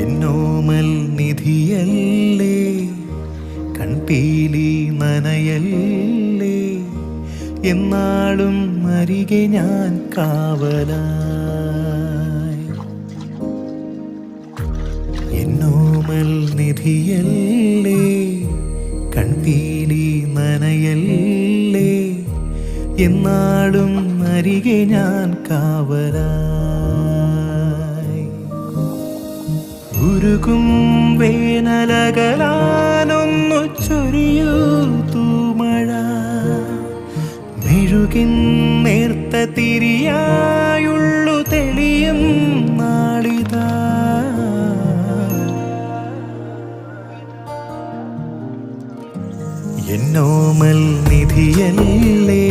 എന്നോമൽ നിധിയല്ലേ, കൺപീലി നനയല്ലേ, എന്നാളും അരികെ ഞാൻ കാവലായി. എന്നോമൽ നിധിയല്ലേ, കൺപീലി നനയല്ലേ, എന്നാളും അരികെ ഞാൻ കാവലായി. ഉരുകും വേനലകലാനൊന്നു ചൊരിയൂ തൂമഴ, മെഴുകിൻ നേർത്ത തിരിയായുള്ളു തെളിയും നാളിതാ. എന്നോമൽ നിധിയല്ലേ,